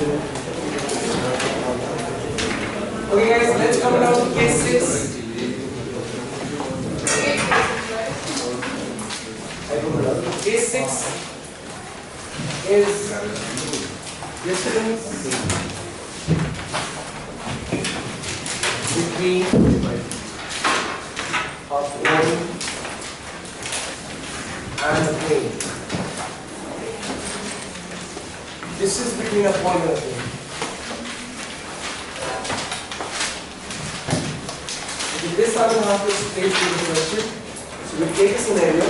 Okay guys, let's come down to case 6. Case 6 is distance between a plane and a plane. This is between a point and a plane. Okay, this I will have to explain to you the question. So we take a scenario.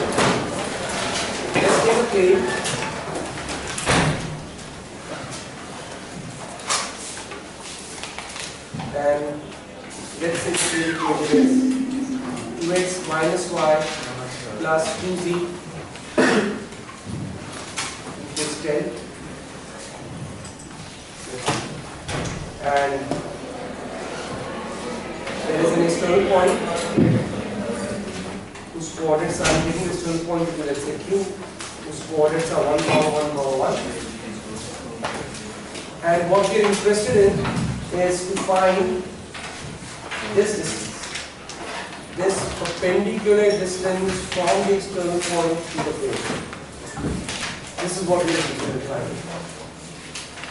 Let's take a plane. And let's say the plane is 2x minus y plus 2z equals 10. And there is an external point whose coordinates are taking the external point to, let's say, q, whose coordinates are 1, 1, 1. And what we are interested in is to find this distance, this perpendicular distance from the external point to the plane. This is what we are interested in finding.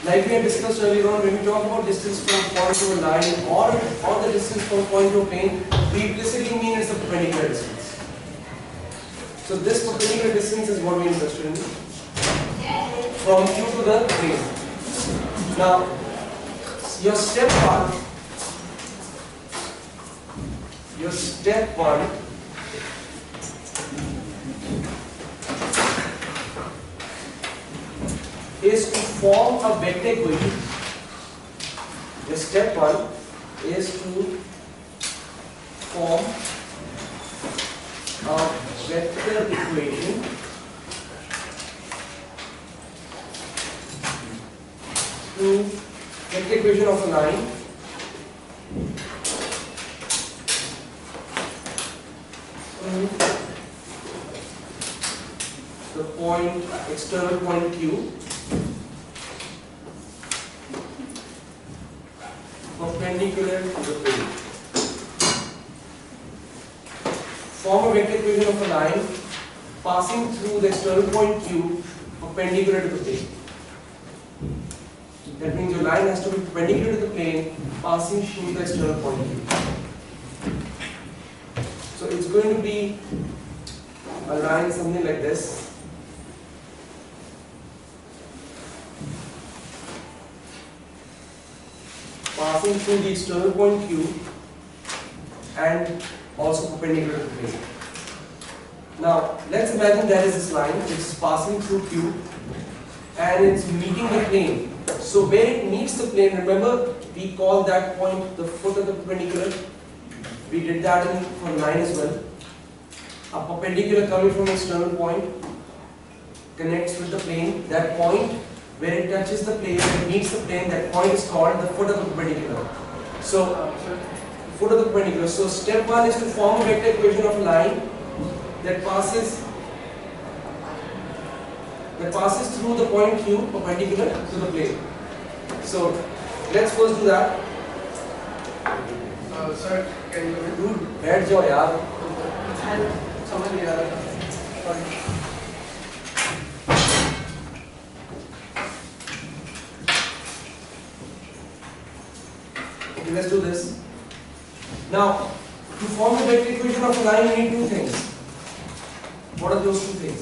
Like we had discussed earlier on, when we talk about distance from a point to a line or the distance from a point to a plane, we implicitly mean it's a perpendicular distance. So this perpendicular distance is what we are interested in from Q to the plane. Now, your step one is to form a vector equation. The step one is to form a vector equation vector equation of a line to the point, external point Q, perpendicular to the plane. Form a vector equation of a line passing through the external point Q, perpendicular to the plane. That means your line has to be perpendicular to the plane, passing through the external point Q. So it's going to be a line something like this. Passing through the external point Q and also perpendicular to the plane. Now let's imagine there is this line which is passing through Q and it's meeting the plane. So where it meets the plane, remember we call that point the foot of the perpendicular. We did that for line as well. A perpendicular coming from external point connects with the plane. That point where it touches the plane and meets the plane, that point is called the foot of the perpendicular. So foot of the perpendicular. So step one is to form a vector equation of a line that passes through the point Q perpendicular to the plane. So let's first do that. Sir, can you Dude, बैठ जाओ यार. समझ नहीं आ रहा. Okay, let's do this. Now, to form the vector equation of a line, you need two things. What are those two things?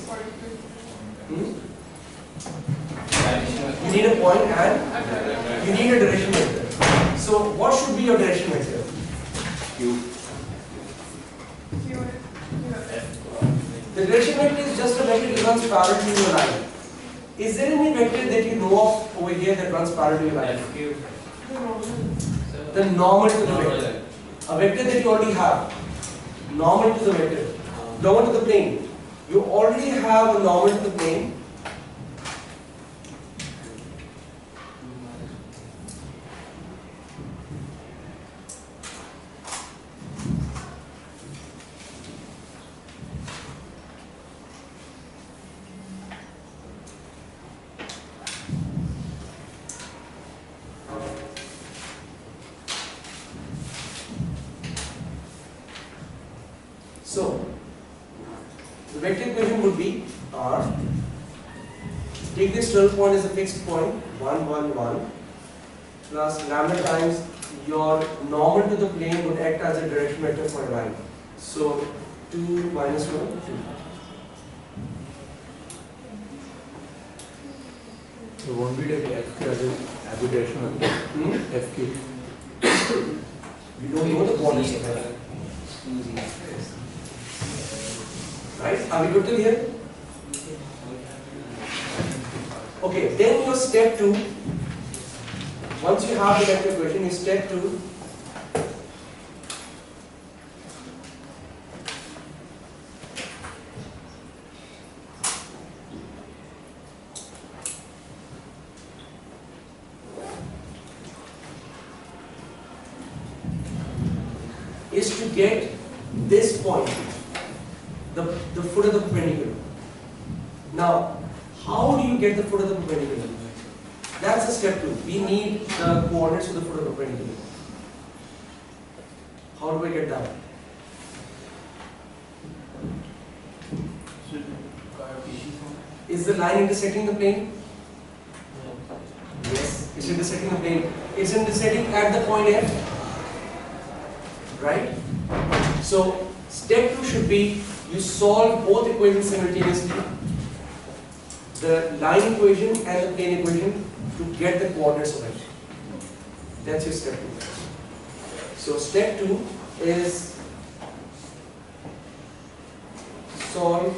You need a point and you need a direction vector. So, what should be your direction vector? Q. The direction vector is just a vector that runs parallel to your line. Is there any vector that you know of over here that runs parallel to your line? The normal to the vector. A vector that you already have. Normal to the vector. Normal to the plane. You already have a normal to the plane. vector equation would be R. Take this external point as a fixed point, 1, 1, 1, plus lambda times your normal to the plane would act as a direction vector for a line. So 2 minus 1, 2. So won't be like FQ as a aberration FQ. We don't know the coordinates of that. Right? Are we good till here? Okay, then your step 2, once you have the vector equation, your step 2 is to get this point, the foot of the perpendicular. Now, how do you get the foot of the perpendicular? That's the step 2. We need the coordinates of the foot of the perpendicular. How do I get that? Is the line intersecting the plane? Yes, it's intersecting the plane. It's intersecting at the point F. Right? So, step 2 should be you solve both equations simultaneously, the line equation and the plane equation, to get the coordinates of it. That's your step 2. So, step 2 is solve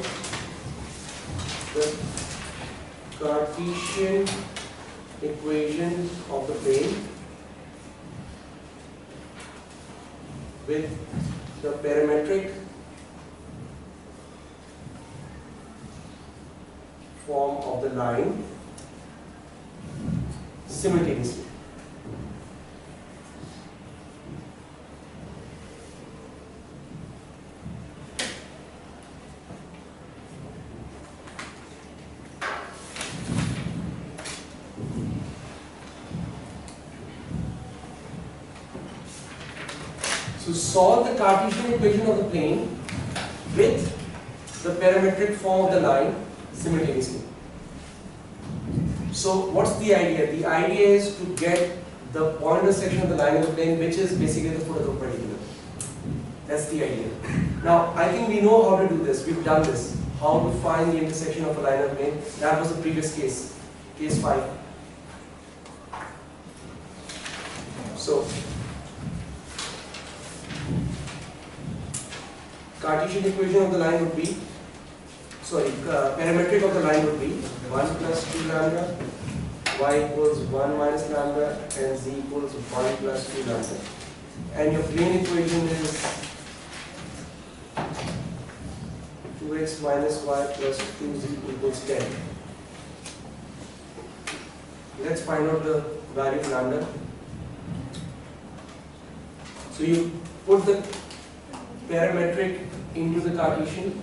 the Cartesian equation of the plane with the parametric form of the line simultaneously. So solve the Cartesian equation of the plane with the parametric form of the line simultaneously. So what's the idea? The idea is to get the point intersection of the line of the plane, which is basically the foot of the perpendicular. That's the idea. Now I think we know how to do this. We've done this. How to find the intersection of a line of the plane. That was the previous case, case 5. So Cartesian equation of the line would be, parametric of the line would be 1 plus 2 lambda, y equals 1 minus lambda, and z equals 1 plus 2 lambda. And your plane equation is 2x minus y plus 2z equals 10. Let's find out the value of lambda. So you put the parametric into the Cartesian.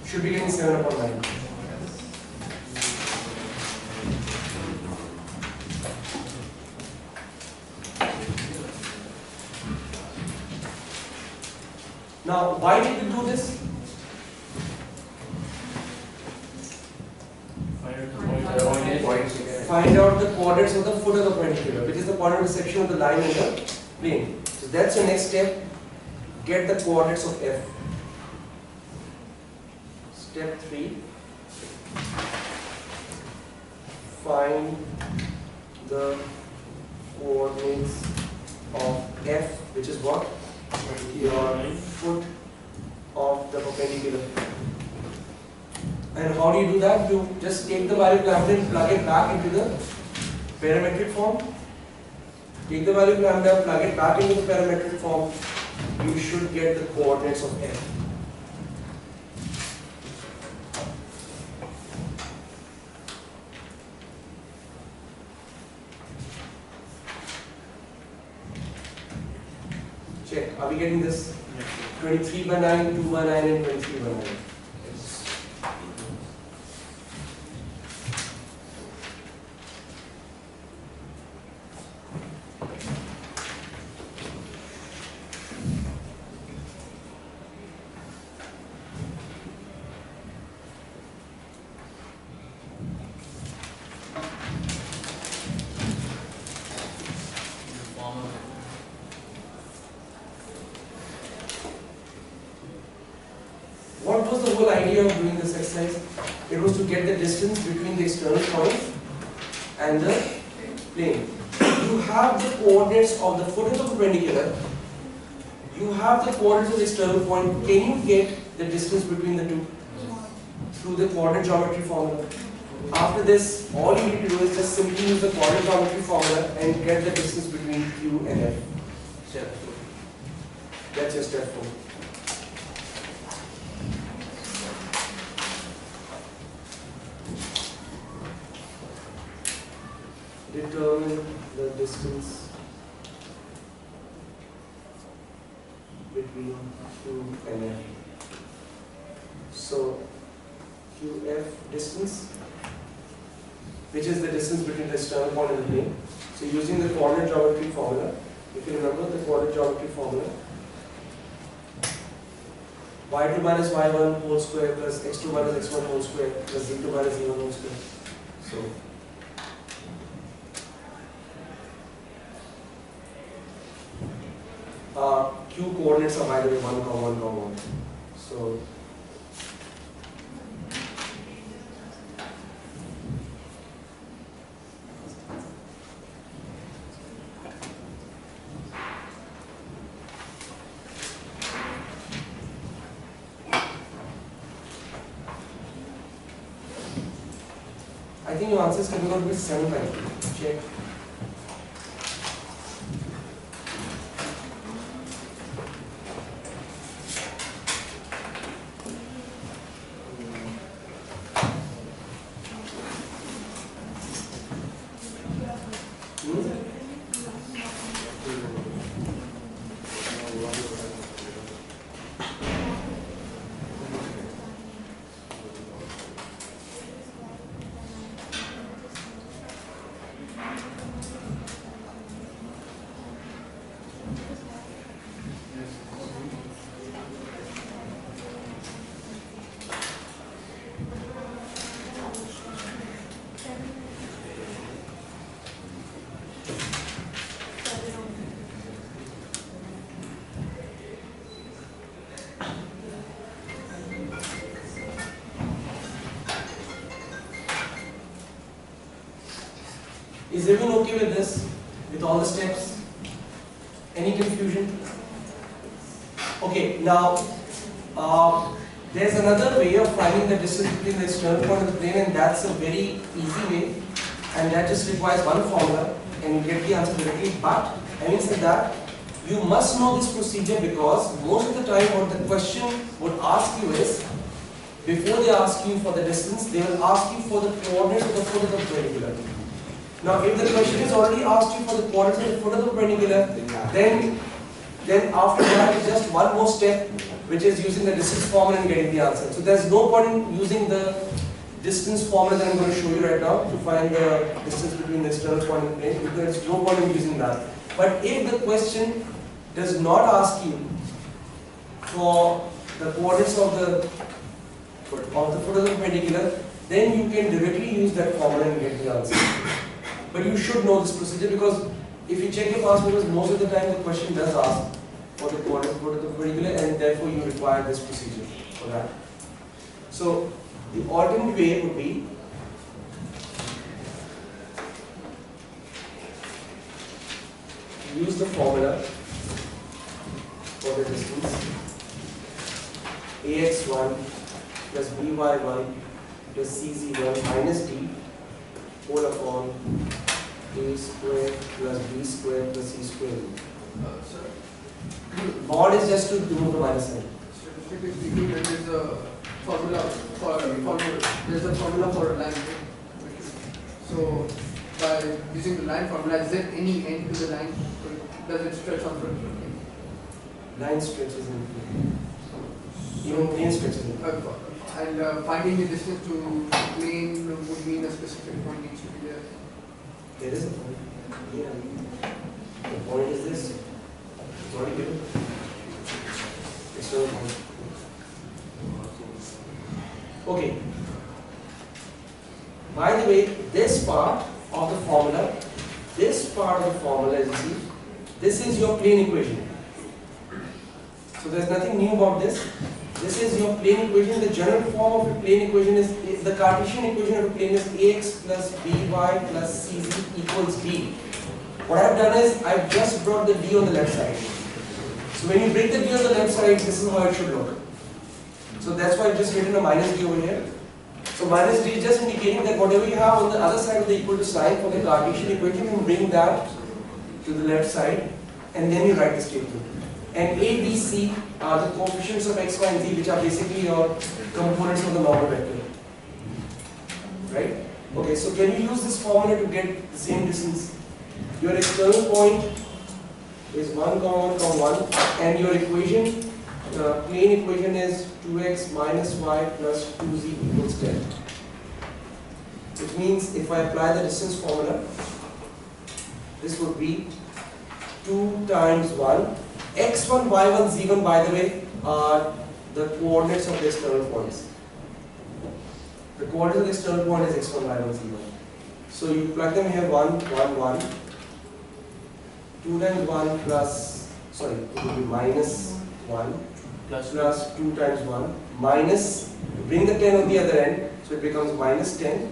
Should be getting 7 upon 9. Now, why did we do this? Find out the coordinates of the foot of the perpendicular, which is the point intersection of the line and the plane. So that's your next step. Get the coordinates of F. Step 3. Find the coordinates of F, which is what? Your foot of the perpendicular. And how do you do that? You just take the value of lambda and plug it back into the parametric form. Take the value of lambda, plug it back into the parametric form. You should get the coordinates of F. Check. Are we getting this? 23 by 9, 2 by 9 and 23 by 9. What was the whole idea of doing this exercise? It was to get the distance between the external point and the plane. You have the coordinates of the foot of the perpendicular. You have the coordinates of the external point. Can you get the distance between the two? Through the coordinate geometry formula. After this, all you need to do is just simply use the coordinate geometry formula and get the distance between Q and F. Step That's your step 4. Determine the distance between Q and F. So QF distance, which is the distance between the external point and the plane. So using the coordinate geometry formula, if you remember the coordinate geometry formula, y2 minus y1 whole square plus x2 minus x1 whole square plus z2 minus z1 whole square. So Q coordinates are by the way 1, 1, 1. So I think your answer is coming out with 7 by 3. Check. Is everyone okay with this? With all the steps? Any confusion? Okay, now there's another way of finding the distance between the external point and the plane, and that's a very easy way, and that just requires one formula and you get the answer directly. But having said that, you must know this procedure because most of the time what the question would ask you is, before they ask you for the distance, they will ask you for the coordinates of the foot of the perpendicular. Now, if the question has already asked you for the coordinates of the foot of the perpendicular, then after that is just one more step, which is using the distance formula and getting the answer. So there's no point in using the distance formula that I'm going to show you right now to find the distance between the external point and the plane, because there's no point in using that. But if the question does not ask you for the coordinates of the foot of the perpendicular, then you can directly use that formula and get the answer. But you should know this procedure, because if you check your past papers, most of the time the question does ask for the coordinates of the perpendicular, and therefore you require this procedure for that. So the alternate way would be use the formula for the distance ax1 plus by1 plus cz1 minus d whole upon a square plus b square plus c square. Mod is just to remove the minus sign. Statistically speaking, there is a formula for a line. So by using the line formula, is there any end to the line? Does it stretch on for line stretches in plane. Even plane stretches in plane. And finding the distance to plane would mean a specific point needs to be there. There is a point. Yeah. The point is this. It's already given. External point. Okay. By the way, this part of the formula, as you see, this is your plane equation. So there's nothing new about this. This is your plane equation. The general form of a plane equation is the Cartesian equation of a plane is ax plus by plus cz equals d. What I've done is I've just brought the d on the left side. So when you bring the d on the left side, this is how it should look. So that's why I've just written a minus d over here. So minus d is just indicating that whatever you have on the other side of the equal to sign for the Cartesian equation, you bring that to the left side and then you write the statement. And a, b, c are the coefficients of x, y, and z, which are basically your components of the normal vector. Right? Okay, so can you use this formula to get the same distance? Your external point is 1, 1, and your equation, plane equation is 2x minus y plus 2z equals 10. Which means if I apply the distance formula, this would be 2 times 1. x1, y1, z1, by the way, are the coordinates of the external points. The coordinates of the external point is x1, y1, z1. So you plug them here 1, 1, 1. 2 times 1 plus, sorry, it will be minus 1 plus 2 times 1 minus, bring the 10 on the other end, so it becomes minus 10.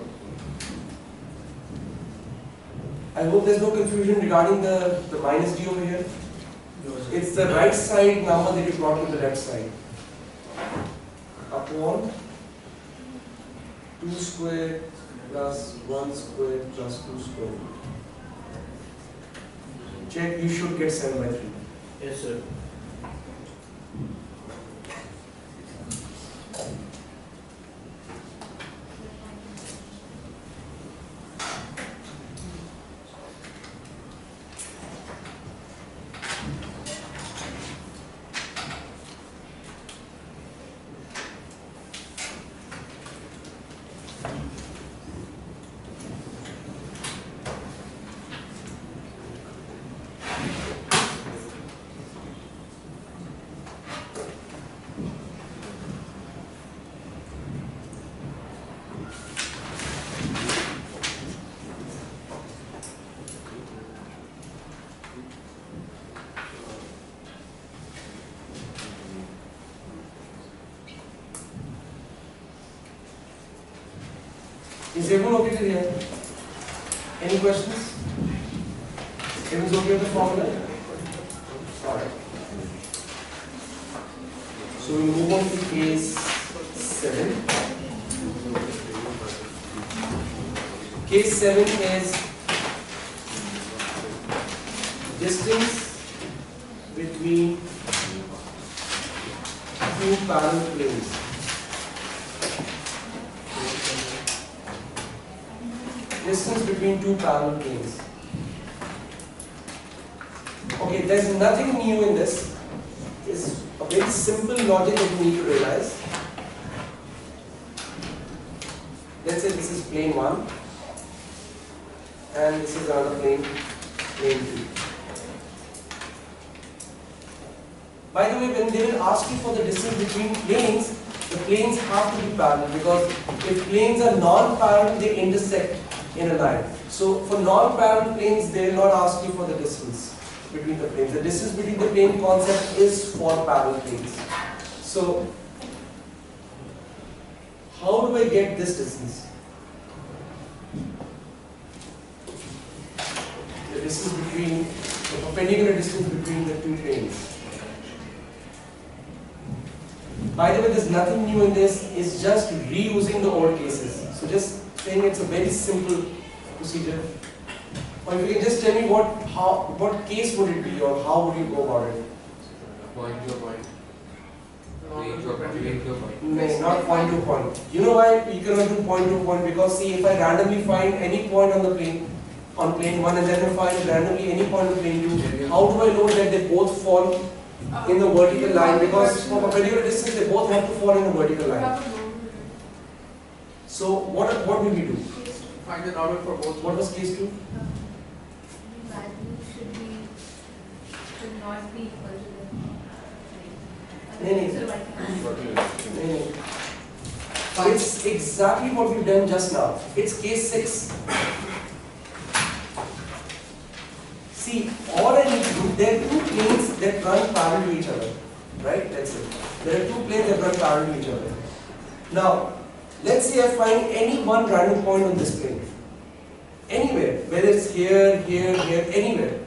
I hope there's no confusion regarding the minus d over here. It's the right side number that you brought to the left side. Upon 2 squared plus 1 squared plus 2 squared. Check, you should get 7 by 3. Yes, sir. Is everyone okay till here? Any questions? Everyone's okay with the formula? Alright. So we move on to case 7. Case 7 is distance between two parallel planes. Distance between two parallel planes. Okay, there's nothing new in this. It's a very simple logic that you need to realize. Let's say this is plane 1 and this is another plane, plane 2. By the way, when they will ask you for the distance between planes, the planes have to be parallel, because if planes are non-parallel, they intersect in a line. So for non-parallel planes, they will not ask you for the distance between the planes. The distance between the plane concept is for parallel planes. So how do I get this distance? The distance between, the perpendicular distance between the two planes. By the way, there's nothing new in this, it's just reusing the old cases. So just saying it's a very simple procedure. Or if you can just tell me what case would it be, or how would you go about it? Point to point. Plane to point. No, not point to point. You know why you cannot do point to point? Because see, if I randomly find any point on the plane, on plane 1, and then I find randomly any point on plane 2, how do I know that they both fall in the vertical line, because for perpendicular distance they both have to fall in the vertical line. So what will we do? Find the normal for both. What was case 2? The value should not be equal to the No, no. It's exactly what we've done just now. It's case 6. See, all I need to do, there are two planes that run parallel to each other, right? That's it. There are two planes that run parallel to each other. Now, let's say I find any one random point on this plane. Anywhere, whether it's here, here, here, anywhere.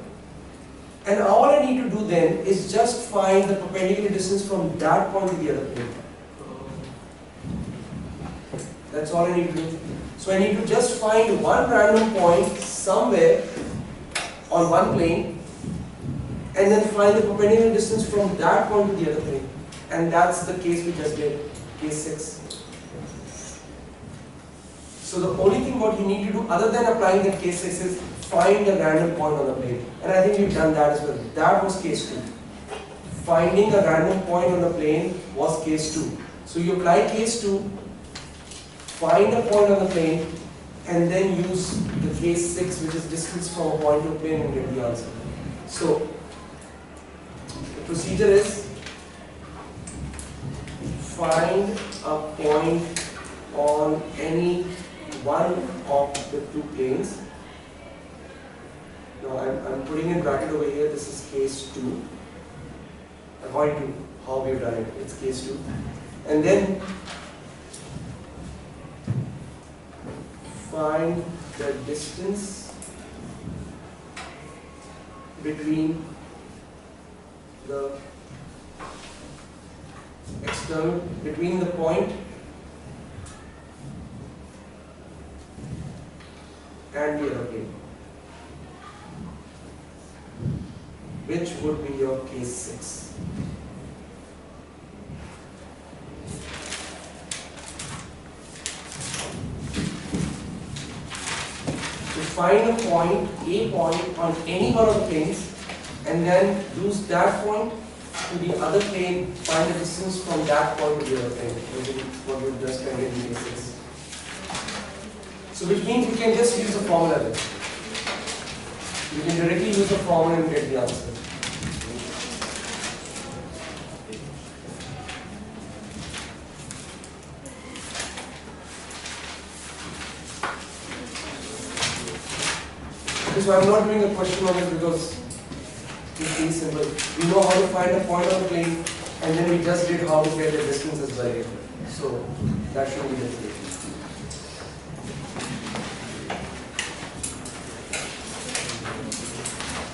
And all I need to do then is just find the perpendicular distance from that point to the other plane. That's all I need to do. So I need to just find one random point somewhere on one plane and then find the perpendicular distance from that point to the other plane. And that's the case we just did, case 6. So the only thing what you need to do other than applying that case 6 is find a random point on the plane. And I think we've done that as well. That was case 2. Finding a random point on the plane was case 2. So you apply case 2, find a point on the plane, and then use the case 6, which is distance from a point to a plane, and get the answer. So the procedure is find a point on any one of the two planes. Now I'm putting in bracket over here, this is case 2. According to how we've done it, it's case 2. And then find the distance between the external, between the point and the other plane, which would be your case 6. Find a point, on any one of the planes, and then use that point to the other plane, find the distance from that point to the other plane, which is what we've just done in case 6. So which means we can just use the formula then. You can directly use the formula and get the answer. So I'm not doing a question on it because it's very simple. We know how to find a point on the plane, and then we just did how to get the distance as well. So that should be the case.